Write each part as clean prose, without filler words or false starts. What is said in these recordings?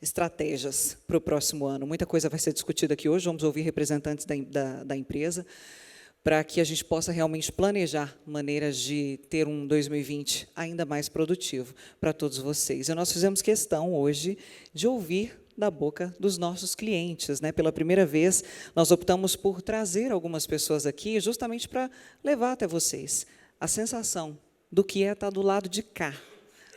estratégias para o próximo ano. Muita coisa vai ser discutida aqui hoje, vamos ouvir representantes da empresa, para que a gente possa realmente planejar maneiras de ter um 2020 ainda mais produtivo para todos vocês. E nós fizemos questão hoje de ouvir da boca dos nossos clientes, né? Pela primeira vez, nós optamos por trazer algumas pessoas aqui, justamente para levar até vocês a sensação do que é estar do lado de cá,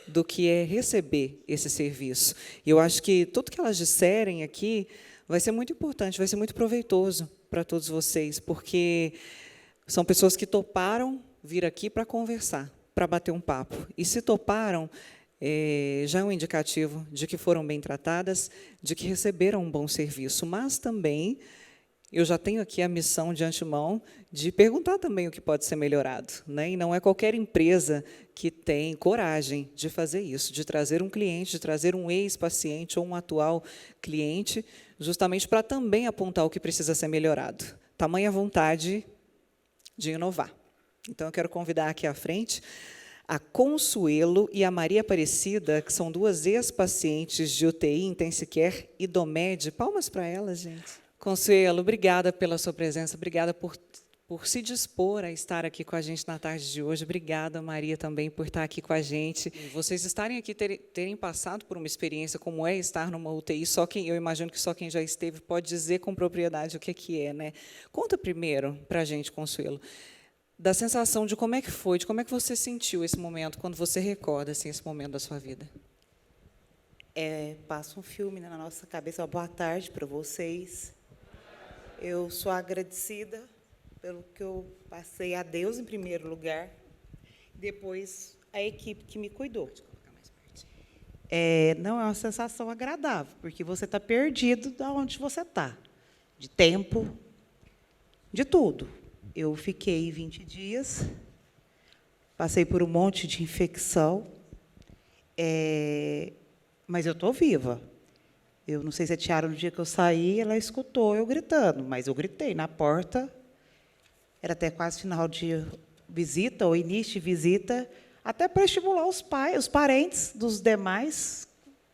do que é receber esse serviço. E eu acho que tudo que elas disserem aqui vai ser muito importante, vai ser muito proveitoso para todos vocês, porque são pessoas que toparam vir aqui para conversar, para bater um papo. E se toparam, já é um indicativo de que foram bem tratadas, de que receberam um bom serviço. Mas também, eu já tenho aqui a missão de antemão de perguntar também o que pode ser melhorado, né? E não é qualquer empresa que tem coragem de fazer isso, de trazer um cliente, de trazer um ex-paciente ou um atual cliente, justamente para também apontar o que precisa ser melhorado. Tamanha vontade de inovar. Então, eu quero convidar aqui à frente a Consuelo e a Maria Aparecida, que são duas ex-pacientes de UTI, Intensicare e Domed. Palmas para elas, gente. Consuelo, obrigada pela sua presença, obrigada por se dispor a estar aqui com a gente na tarde de hoje. Obrigada, Maria, também, por estar aqui com a gente. Vocês estarem aqui, terem passado por uma experiência como é estar numa UTI, eu imagino que só quem já esteve pode dizer com propriedade o que é, né? Conta primeiro para a gente, Consuelo, da sensação de como é que foi, de como é que você sentiu esse momento, quando você recorda assim, esse momento da sua vida. Passa um filme na nossa cabeça. Boa tarde para vocês. Eu sou agradecida pelo que eu passei a Deus, em primeiro lugar, depois a equipe que me cuidou. Não é uma sensação agradável, porque você está perdido de onde você está, de tempo, de tudo. Eu fiquei 20 dias, passei por um monte de infecção, mas eu estou viva. Eu não sei se a Tiara, no dia que eu saí, ela escutou eu gritando, mas eu gritei na porta. Era até quase final de visita, ou início de visita, até para estimular os parentes dos demais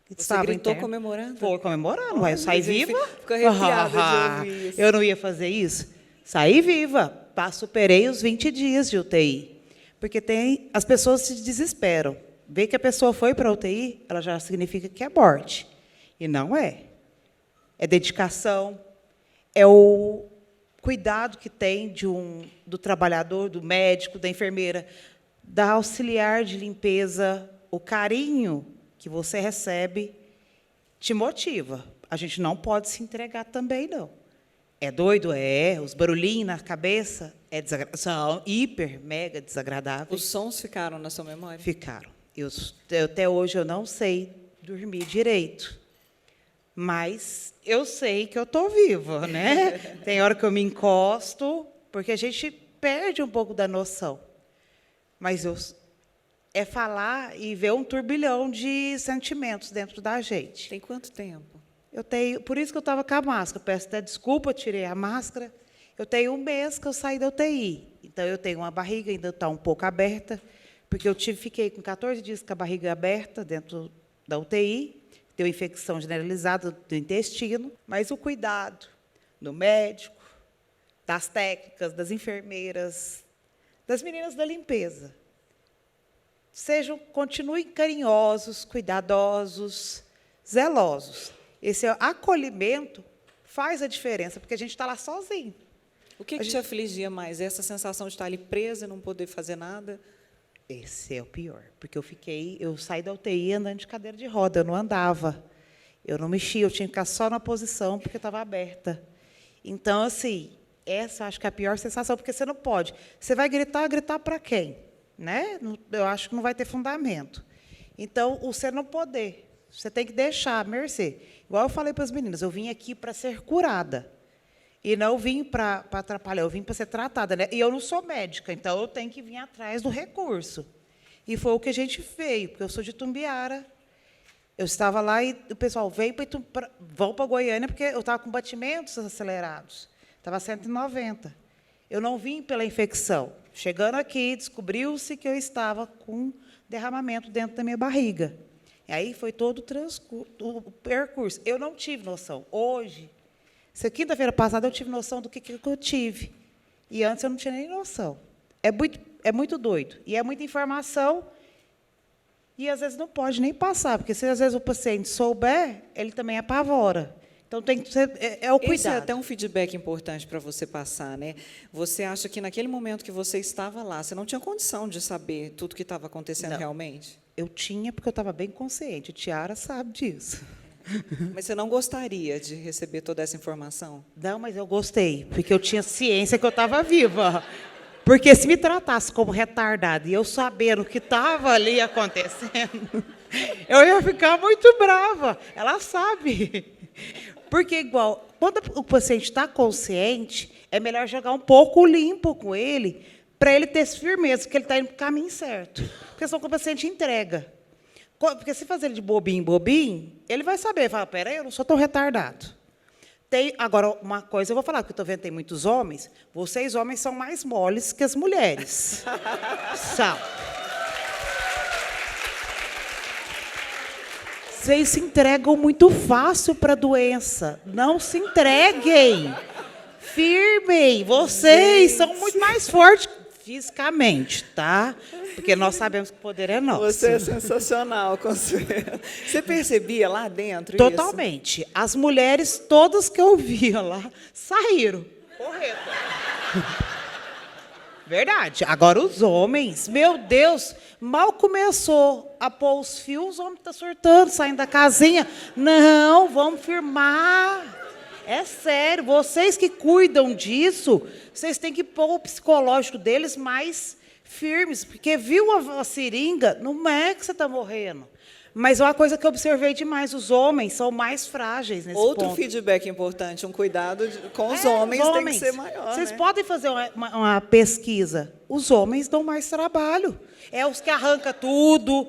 que estavam internos. Você gritou internos. comemorando? Foi comemorando, mas eu saí viva. Ficou arrepiada de ouvir isso. Eu não ia fazer isso? Saí viva. Superei os 20 dias de UTI. Porque as pessoas se desesperam. Ver que a pessoa foi para a UTI, ela já significa que é morte. E não é. É dedicação, é o cuidado que tem do trabalhador, do médico, da enfermeira, da auxiliar de limpeza, o carinho que você recebe te motiva. A gente não pode se entregar também, não. É doido? Os barulhinhos na cabeça são hiper, mega desagradáveis. Os sons ficaram na sua memória? Ficaram. Até hoje eu não sei dormir direito. Mas eu sei que eu estou viva, né? Tem hora que eu me encosto, porque a gente perde um pouco da noção. Mas é falar e ver um turbilhão de sentimentos dentro da gente. Tem quanto tempo? Por isso que eu estava com a máscara. Peço até desculpa, eu tirei a máscara. Eu tenho 1 mês que eu saí da UTI. Então, eu tenho uma barriga, ainda está um pouco aberta, porque eu fiquei com 14 dias com a barriga aberta dentro da UTI, deu infecção generalizada do intestino, mas o cuidado do médico, das técnicas, das enfermeiras, das meninas da limpeza. Continuem carinhosos, cuidadosos, zelosos. Esse acolhimento faz a diferença, porque a gente está lá sozinho. O que te afligia mais? Essa sensação de estar ali presa e não poder fazer nada? Esse é o pior, porque eu saí da UTI andando de cadeira de roda, eu não andava, eu não mexia, eu tinha que ficar só na posição, porque estava aberta. Então, assim, essa acho que é a pior sensação, porque você não pode. Você vai gritar para quem? Né? Eu acho que não vai ter fundamento. Então, você não poder, você tem que deixar à mercê. Igual eu falei para as meninas, eu vim aqui para ser curada. E não vim para atrapalhar, eu vim para ser tratada, né? E eu não sou médica, então eu tenho que vir atrás do recurso. E foi o que a gente veio, porque eu sou de Tumbiara. Eu estava lá e o pessoal veio vão para Goiânia, porque eu estava com batimentos acelerados. Estava 190. Eu não vim pela infecção. Chegando aqui, descobriu-se que eu estava com derramamento dentro da minha barriga. Aí foi todo o percurso. Eu não tive noção. Hoje, quinta-feira passada, eu tive noção do que eu tive. E antes eu não tinha nem noção. É muito doido. E é muita informação. E, às vezes, não pode nem passar. Porque, se, às vezes, o paciente souber, ele também apavora. Então, tem que ser, o cuidado. Esse é até um feedback importante para você passar, né? Você acha que, naquele momento que você estava lá, você não tinha condição de saber tudo o que estava acontecendo realmente? Eu tinha, porque eu estava bem consciente. Tiara sabe disso. Mas você não gostaria de receber toda essa informação? Não, mas eu gostei, porque eu tinha ciência que eu estava viva. Porque se me tratasse como retardada e eu sabendo o que estava ali acontecendo, eu ia ficar muito brava. Ela sabe. Porque, igual, quando o paciente está consciente, é melhor jogar um pouco limpo com ele, para ele ter firmeza, que ele está indo para o caminho certo. Porque senão o paciente entrega. Porque se fazer ele de bobinho, ele vai saber, fala, peraí, eu não sou tão retardado. Agora, uma coisa eu vou falar, porque eu estou vendo que tem muitos homens, vocês homens são mais moles que as mulheres. São. Vocês se entregam muito fácil para a doença. Não se entreguem. Firmem. Vocês são muito mais fortes fisicamente, tá? Porque nós sabemos que o poder é nosso. Você é sensacional, Consuelo. Você percebia lá dentro Totalmente. Isso? As mulheres, todas que eu via lá, saíram. Correto. Verdade. Agora, os homens, meu Deus, mal começou a pôr os fios, os homens estão surtando, saindo da casinha. Não, vamos firmar. É sério, vocês que cuidam disso, vocês têm que pôr o psicológico deles mais firmes, porque viu a seringa, não é que você está morrendo. Mas é uma coisa que eu observei demais, os homens são mais frágeis nesse Outro ponto. Feedback importante, um cuidado com os homens tem que ser maior. Vocês podem fazer uma pesquisa. Os homens dão mais trabalho. É os que arrancam tudo.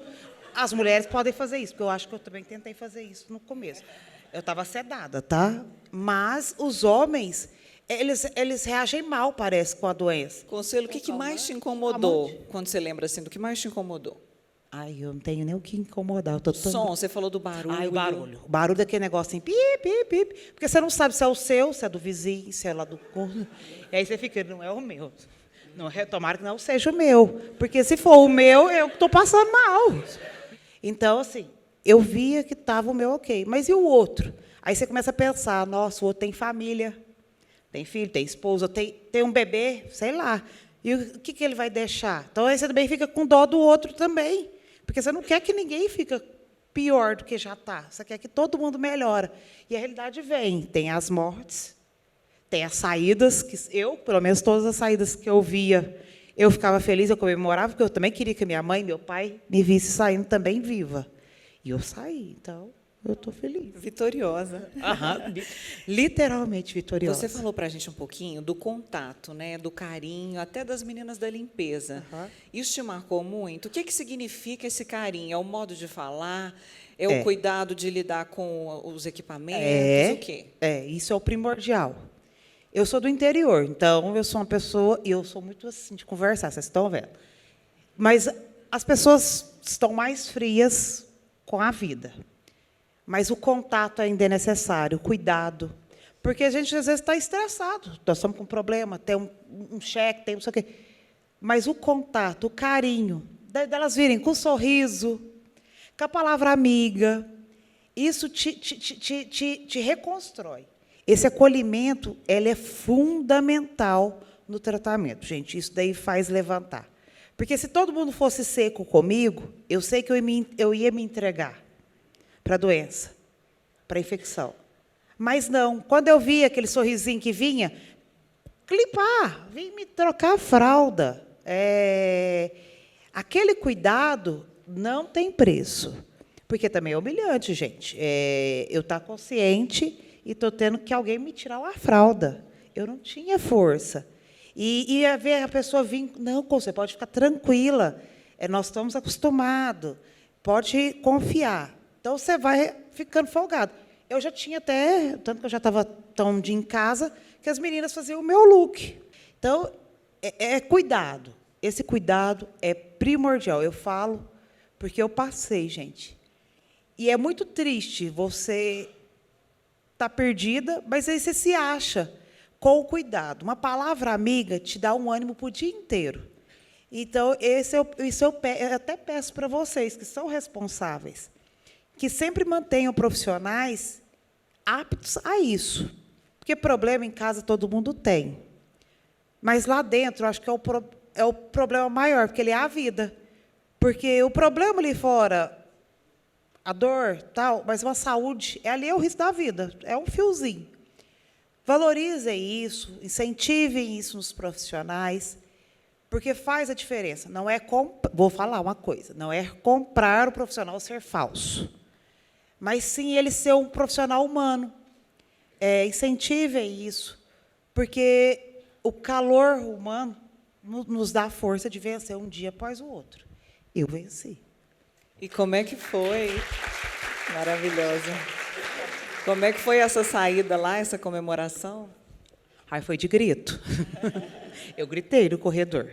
As mulheres podem fazer isso, porque eu acho que eu também tentei fazer isso no começo. Eu estava sedada, tá? Mas os homens, eles reagem mal, parece, com a doença. Consuelo, o que mais te incomodou? Quando você lembra assim, do que mais te incomodou? Ai, eu não tenho nem o que incomodar. Som, você falou do barulho. Ai, o barulho. O barulho daquele negócio assim, pip, pip, pip. Porque você não sabe se é o seu, se é do vizinho, se é lá do... E aí você fica, não é o meu. Não, tomara que não seja o meu. Porque se for o meu, eu estou passando mal. Então, assim, eu via que estava o meu ok. Mas e o outro? Aí você começa a pensar, nossa, o outro tem família, tem filho, tem esposa, tem um bebê, sei lá. E o que ele vai deixar? Então, aí você também fica com dó do outro também. Porque você não quer que ninguém fique pior do que já está. Você quer que todo mundo melhore. E a realidade vem. Tem as mortes, tem as saídas, que eu, pelo menos todas as saídas que eu via, eu ficava feliz, eu comemorava, porque eu também queria que minha mãe e meu pai me vissem saindo também viva. E eu saí, então eu estou feliz. Vitoriosa. Literalmente vitoriosa. Você falou para a gente um pouquinho do contato, né, do carinho, até das meninas da limpeza. Isso te marcou muito? O que significa esse carinho? É o modo de falar? É o cuidado de lidar com os equipamentos? O quê? Isso é o primordial. Eu sou do interior, então eu sou uma pessoa, e eu sou muito assim de conversar, vocês estão vendo. Mas as pessoas estão mais frias com a vida. Mas o contato ainda é necessário, o cuidado. Porque a gente, às vezes, está estressado. Nós estamos com um problema, tem um cheque, tem não sei o quê. Mas o contato, o carinho, delas virem com um sorriso, com a palavra amiga, isso te reconstrói. Esse acolhimento, ele é fundamental no tratamento. Gente, isso daí faz levantar. Porque se todo mundo fosse seco comigo, eu sei que eu ia me entregar para a doença, para a infecção. Mas não. Quando eu via aquele sorrisinho que vinha, clipar, vinha me trocar a fralda. Aquele cuidado não tem preço. Porque também é humilhante, gente. Eu estar consciente e estou tendo que alguém me tirar uma fralda. Eu não tinha força. E ia ver a pessoa vir, não, você pode ficar tranquila. Nós estamos acostumados. Pode confiar. Então, você vai ficando folgado. Eu já tinha até, tanto que eu já estava tão dia em casa, que as meninas faziam o meu look. Então, cuidado. Esse cuidado é primordial. Eu falo porque eu passei, gente. E é muito triste você estar perdida, mas aí você se acha com o cuidado. Uma palavra amiga te dá um ânimo para o dia inteiro. Então, eu até peço para vocês, que são responsáveis, que sempre mantenham profissionais aptos a isso. Porque problema em casa todo mundo tem. Mas lá dentro, eu acho que é o problema maior, porque ele é a vida. Porque o problema ali fora, a dor, tal, mas uma saúde, ali é o risco da vida, é um fiozinho. Valorizem isso, incentivem isso nos profissionais, porque faz a diferença. Não é vou falar uma coisa, não é comprar o profissional ser falso, mas sim ele ser um profissional humano. Incentivem isso, porque o calor humano nos dá a força de vencer um dia após o outro. Eu venci. E como é que foi? Maravilhosa. Como é que foi essa saída lá, essa comemoração? Aí foi de grito. Eu gritei no corredor.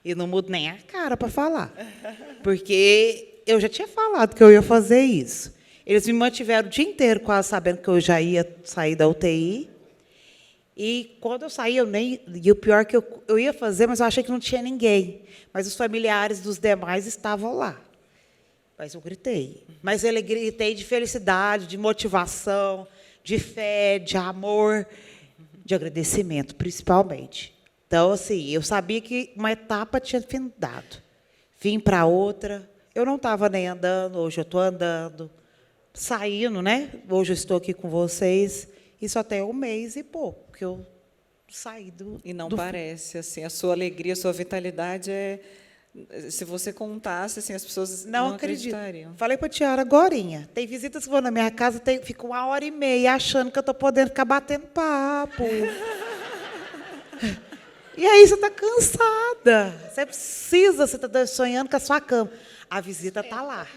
E não mudo nem a cara para falar. Porque eu já tinha falado que eu ia fazer isso. Eles me mantiveram o dia inteiro quase sabendo que eu já ia sair da UTI. E quando eu saí, e o pior é que eu ia fazer, mas eu achei que não tinha ninguém. Mas os familiares dos demais estavam lá. Mas eu gritei. Mas eu gritei de felicidade, de motivação, de fé, de amor, de agradecimento, principalmente. Então, assim, eu sabia que uma etapa tinha findado. Vim para outra. Eu não estava nem andando, hoje eu estou andando. Saindo, né? Hoje eu estou aqui com vocês. E só tem 1 mês e pouco que eu saí do... E não parece, assim, a sua alegria, a sua vitalidade é... Se você contasse, assim, as pessoas não acreditariam. Falei para a Tiara agorinha. Tem visitas que vão na minha casa, fico 1h30 achando que eu estou podendo ficar batendo papo. E aí você está cansada. Você está sonhando com a sua cama. A visita está lá.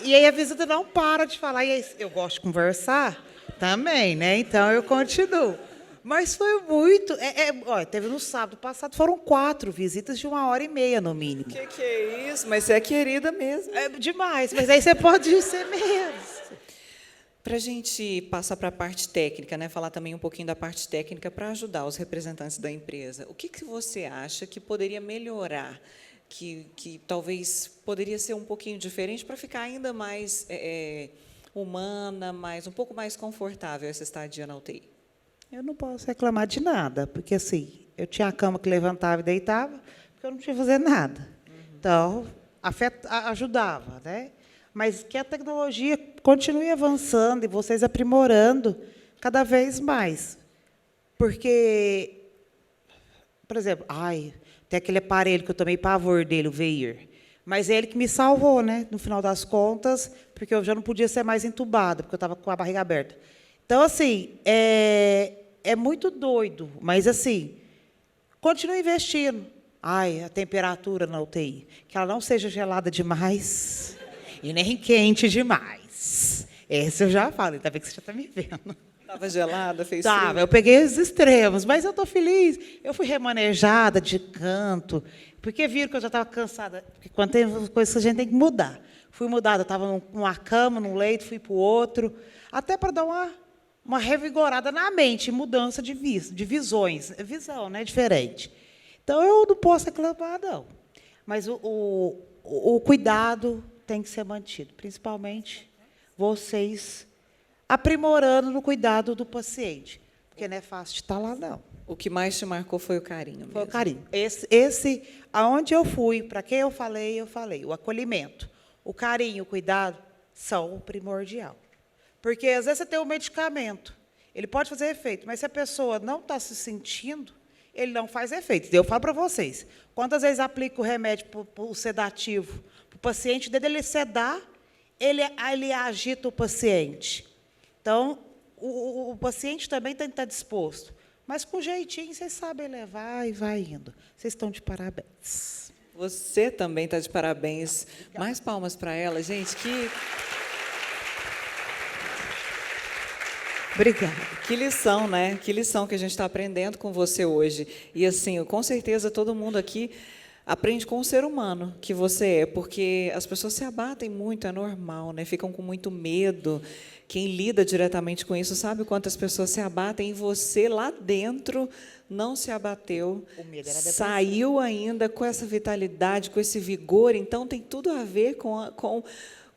E aí a visita não para de falar. E aí, eu gosto de conversar também, né? Então eu continuo. Mas foi muito... Olha, teve no sábado passado, foram 4 visitas de 1h30, no mínimo. Que é isso? Mas você é querida mesmo. É demais, mas aí você pode ser menos. Para a gente passar para a parte técnica, né? Falar também um pouquinho da parte técnica para ajudar os representantes da empresa. O que você acha que poderia melhorar, que talvez poderia ser um pouquinho diferente para ficar ainda mais humana, um pouco mais confortável essa estadia na UTI? Eu não posso reclamar de nada, porque assim, eu tinha a cama que levantava e deitava, porque eu não tinha que fazer nada. Então, ajudava, né? Mas que a tecnologia continue avançando e vocês aprimorando cada vez mais. Porque, por exemplo, tem aquele aparelho que eu tomei pavor dele, o Veir. Mas é ele que me salvou, né? No final das contas, porque eu já não podia ser mais entubada, porque eu estava com a barriga aberta. Então, assim, é muito doido, mas, assim, continue investindo. A temperatura na UTI, que ela não seja gelada demais e nem quente demais. Esse eu já falo, ainda bem que você já está me vendo. Estava gelada, fez frio? Estava, eu peguei os extremos, mas eu estou feliz. Eu fui remanejada de canto, porque viram que eu já estava cansada, porque quando tem coisas que a gente tem que mudar. Fui mudada, eu estava numa cama, num leito, fui para o outro, até para dar uma revigorada na mente, mudança de visões. Visão, né? Diferente. Então, eu não posso reclamar, não. Mas o cuidado tem que ser mantido, principalmente vocês aprimorando no cuidado do paciente, porque não é fácil de estar lá, não. O que mais te marcou foi o carinho mesmo. Foi o carinho. Aonde eu fui, para quem eu falei, o acolhimento. O carinho, o cuidado são o primordial. Porque, às vezes, você tem um medicamento, ele pode fazer efeito, mas se a pessoa não está se sentindo, ele não faz efeito. Eu falo para vocês, quantas vezes aplica o remédio, o sedativo, para o paciente, desde ele sedar, ele agita o paciente. Então, o paciente também tem que estar disposto. Mas, com jeitinho, vocês sabem levar e vai indo. Vocês estão de parabéns. Você também está de parabéns. Mais palmas para ela, gente. Obrigada. Que lição, né? Que lição que a gente está aprendendo com você hoje. E, assim, com certeza, todo mundo aqui Aprende com o ser humano que você é, porque as pessoas se abatem muito, é normal, né? Ficam com muito medo. Quem lida diretamente com isso sabe quantas pessoas se abatem e você lá dentro não se abateu, O medo era a depressão. saiu ainda com essa vitalidade, com esse vigor. Então tem tudo a ver com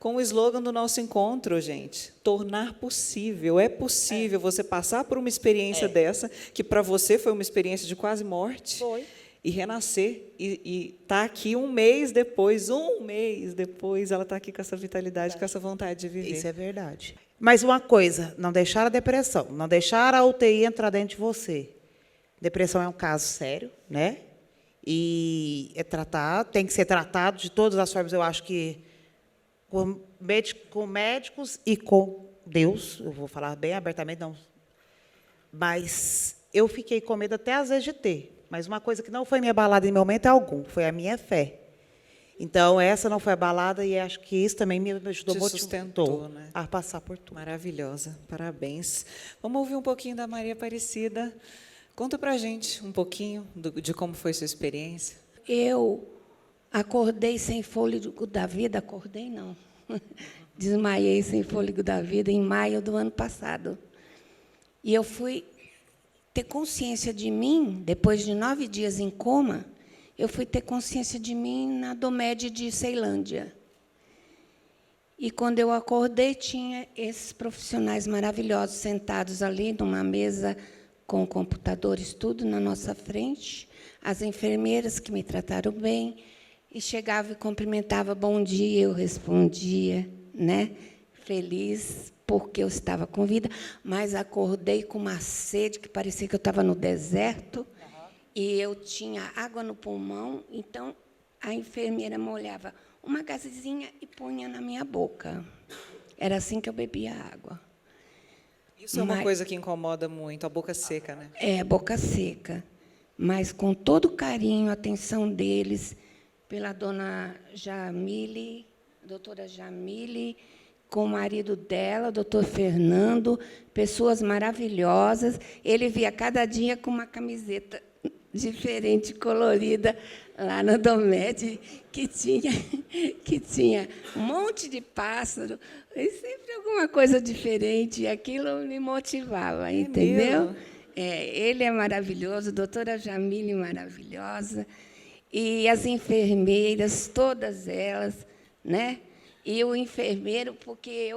o slogan do nosso encontro, gente. Tornar possível. É possível você passar por uma experiência dessa, que para você foi uma experiência de quase morte. Foi. E renascer, e tá aqui um mês depois, ela está aqui com essa vitalidade, com essa vontade de viver. Isso é verdade. Mas uma coisa, não deixar a depressão, não deixar a UTI entrar dentro de você. Depressão é um caso sério, né? E é tratado, tem que ser tratado de todas as formas, eu acho que com médicos e com Deus, eu vou falar bem abertamente, não. Mas eu fiquei com medo até às vezes de ter. Mas uma coisa que não foi me abalada em momento algum, foi a minha fé. Então, essa não foi abalada e acho que isso também me ajudou, Te sustentou, né? A passar por tudo. Maravilhosa, parabéns. Vamos ouvir um pouquinho da Maria Aparecida. Conta para a gente um pouquinho de como foi sua experiência. Eu acordei sem fôlego da vida, acordei não, desmaiei sem fôlego da vida em maio do ano passado. E eu fui ter consciência de mim, depois de 9 dias em coma, eu fui ter consciência de mim na Domed de Ceilândia. E, quando eu acordei, tinha esses profissionais maravilhosos sentados ali, numa mesa com computadores, tudo na nossa frente, as enfermeiras que me trataram bem, e chegava e cumprimentava, bom dia, eu respondia, né? Feliz, porque eu estava com vida, mas acordei com uma sede que parecia que eu estava no deserto, e eu tinha água no pulmão, então a enfermeira molhava uma gazezinha e punha na minha boca. Era assim que eu bebia água. Isso é uma coisa que incomoda muito, a boca seca, né? É, boca seca. Mas com todo o carinho, a atenção deles, pela dona Jamile, doutora Jamile, com o marido dela, o doutor Fernando, pessoas maravilhosas. Ele via cada dia com uma camiseta diferente, colorida, lá no Domed, que tinha um monte de pássaro, e sempre alguma coisa diferente, e aquilo me motivava, entendeu? Mesmo? Ele é maravilhoso, a doutora Jamile maravilhosa, e as enfermeiras, todas elas, né? E o enfermeiro, porque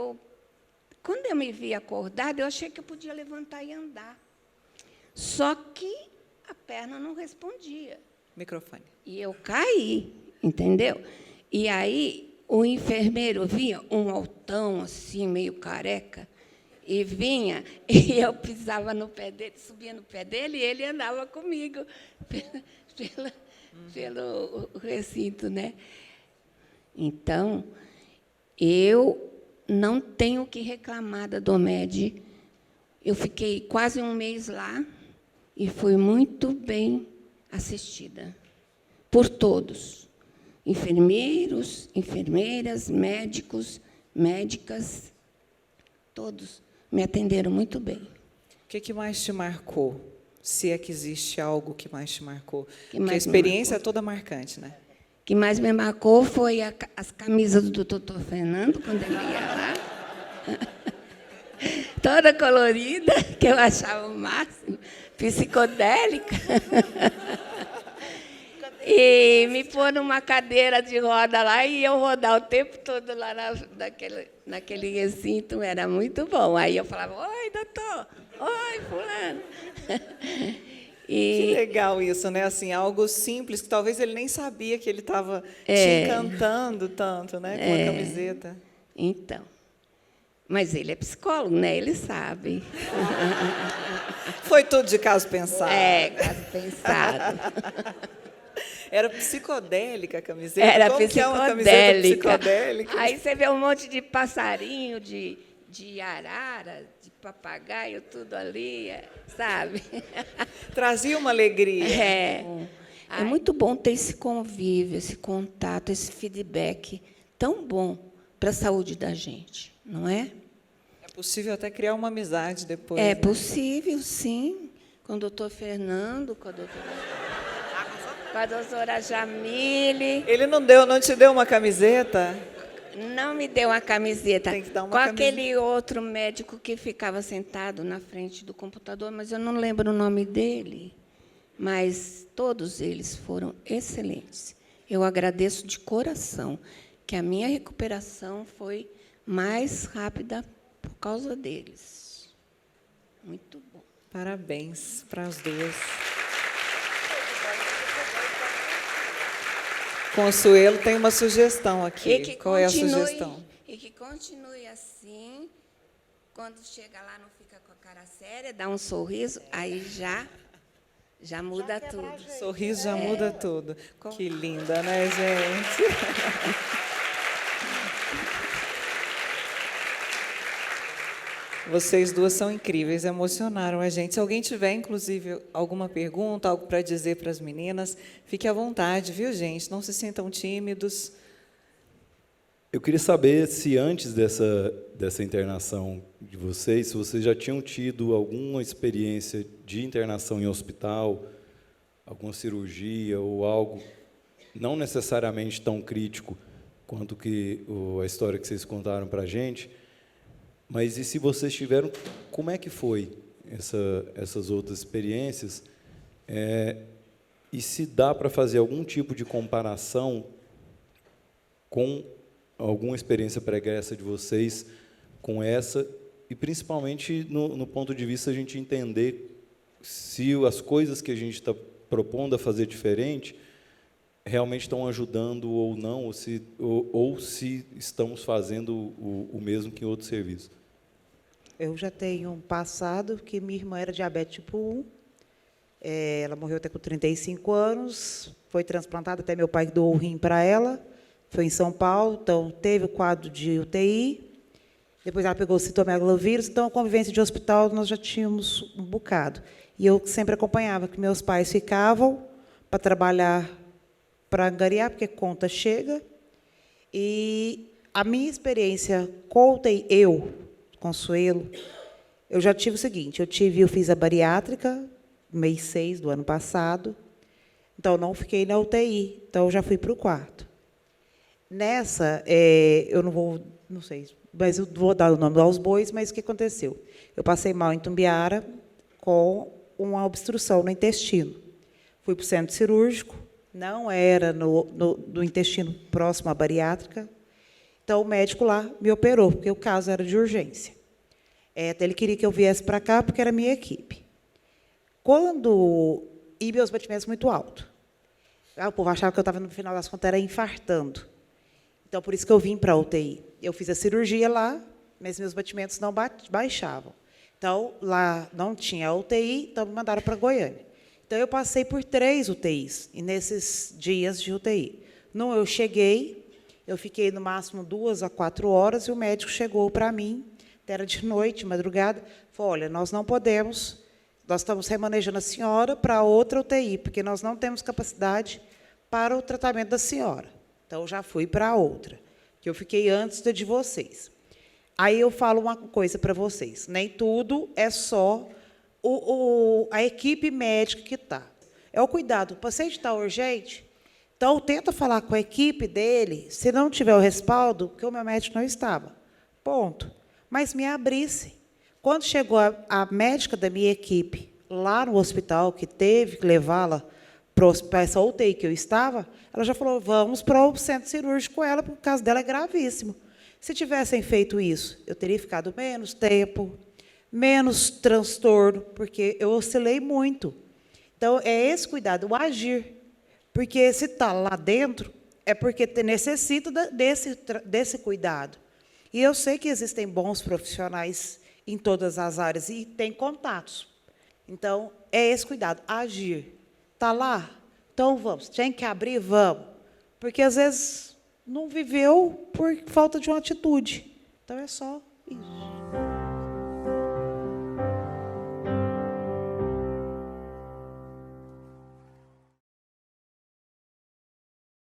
quando eu me vi acordada, eu achei que eu podia levantar e andar. Só que a perna não respondia. Microfone. E eu caí, entendeu? E aí o enfermeiro vinha, um altão, assim, meio careca, e vinha, e eu pisava no pé dele, subia no pé dele, e ele andava comigo pelo recinto, né? Então, eu não tenho o que reclamar da Domed. Eu fiquei quase um mês lá e fui muito bem assistida por todos. Enfermeiros, enfermeiras, médicos, médicas, todos me atenderam muito bem. O que mais te marcou? Se é que existe algo que mais te marcou? Que Porque mais a me experiência marcou? é toda marcante, né? O que mais me marcou foi as camisas do doutor Fernando, quando ele ia lá. Toda colorida, que eu achava o máximo, psicodélica. E me pôr numa cadeira de roda lá e eu rodar o tempo todo lá naquele recinto, era muito bom. Aí eu falava, oi, doutor, oi, fulano. Que legal isso, né? Assim, algo simples, que talvez ele nem sabia que ele estava te encantando tanto, né? Com a camiseta. Então, mas ele é psicólogo, né? Ele sabe. Foi tudo de caso pensado. Caso pensado. Era psicodélica a camiseta? Era Como que é uma camiseta psicodélica? Aí você vê um monte de passarinho, de arara, de papagaio, tudo ali, sabe? Trazia uma alegria. É muito bom ter esse convívio, esse contato, esse feedback tão bom para a saúde da gente, não é? É possível até criar uma amizade depois. É né? possível, sim, com o doutor Fernando, com a doutora... com a doutora Jamile. Ele não te deu uma camiseta? Não me deu a camiseta. Tem que dar uma com camiseta. aquele outro médico que ficava sentado na frente do computador, mas eu não lembro o nome dele. Mas todos eles foram excelentes. Eu agradeço de coração que a minha recuperação foi mais rápida por causa deles. Muito bom. Parabéns para as duas. Consuelo tem uma sugestão aqui. Qual é a sugestão? E que continue assim. Quando chega lá, não fica com a cara séria, dá um sorriso, aí já muda tudo. Sorriso já muda tudo. Que linda, né, gente? Vocês duas são incríveis, emocionaram a gente. Se alguém tiver, inclusive, alguma pergunta, algo para dizer para as meninas, fique à vontade, viu, gente? Não se sintam tímidos. Eu queria saber se antes dessa internação de vocês, se vocês já tinham tido alguma experiência de internação em hospital, alguma cirurgia ou algo não necessariamente tão crítico quanto a história que vocês contaram para a gente, mas e se vocês tiveram, como é que foi essas outras experiências? E se dá para fazer algum tipo de comparação com alguma experiência pregressa de vocês com essa, e principalmente no ponto de vista a gente entender se as coisas que a gente está propondo a fazer diferente realmente estão ajudando ou não, ou se estamos fazendo o mesmo que em outros serviços. Eu já tenho um passado que minha irmã era diabetes tipo 1. Ela morreu até com 35 anos, foi transplantada, até meu pai doou o rim para ela, foi em São Paulo, então teve o quadro de UTI, depois ela pegou o citomegalovírus, então a convivência de hospital nós já tínhamos um bocado. E eu sempre acompanhava, que meus pais ficavam para trabalhar, para angariar, porque conta chega. E a minha experiência com UTI, Consuelo, eu já tive o seguinte, eu fiz a bariátrica, mês 6 do ano passado, então não fiquei na UTI, então eu já fui para o quarto. Nessa, eu não sei, mas eu vou dar o nome aos bois, mas o que aconteceu? Eu passei mal em Tumbiara com uma obstrução no intestino. Fui para o centro cirúrgico, não era no intestino próximo à bariátrica, então o médico lá me operou, porque o caso era de urgência. Até ele queria que eu viesse para cá, porque era a minha equipe. E meus batimentos muito altos. O povo achava que eu estava, no final das contas, era infartando. Então, por isso que eu vim para a UTI. Eu fiz a cirurgia lá, mas meus batimentos não baixavam. Então, lá não tinha UTI, então me mandaram para Goiânia. Então, eu passei por 3 UTIs, e nesses dias de UTI. Eu cheguei, eu fiquei no máximo 2 a 4 horas, e o médico chegou para mim, era de noite, madrugada, falou, olha, nós não podemos, nós estamos remanejando a senhora para outra UTI, porque nós não temos capacidade para o tratamento da senhora. Então, eu já fui para a outra, que eu fiquei antes da de vocês. Aí eu falo uma coisa para vocês, nem tudo é só a equipe médica que está. É o cuidado, o paciente está urgente, então tenta falar com a equipe dele, se não tiver o respaldo, porque o meu médico não estava. Ponto. Mas me abrisse. Quando chegou a médica da minha equipe, lá no hospital, que teve que levá-la para essa UTI que eu estava, ela já falou, vamos para o centro cirúrgico com ela, porque o caso dela é gravíssimo. Se tivessem feito isso, eu teria ficado menos tempo, menos transtorno, porque eu oscilei muito. Então, é esse cuidado, o agir. Porque se está lá dentro, é porque necessita desse cuidado. E eu sei que existem bons profissionais em todas as áreas e tem contatos. Então, é esse cuidado, agir. Está lá? Então, vamos. Tem que abrir? Vamos. Porque, às vezes, não viveu por falta de uma atitude. Então, é só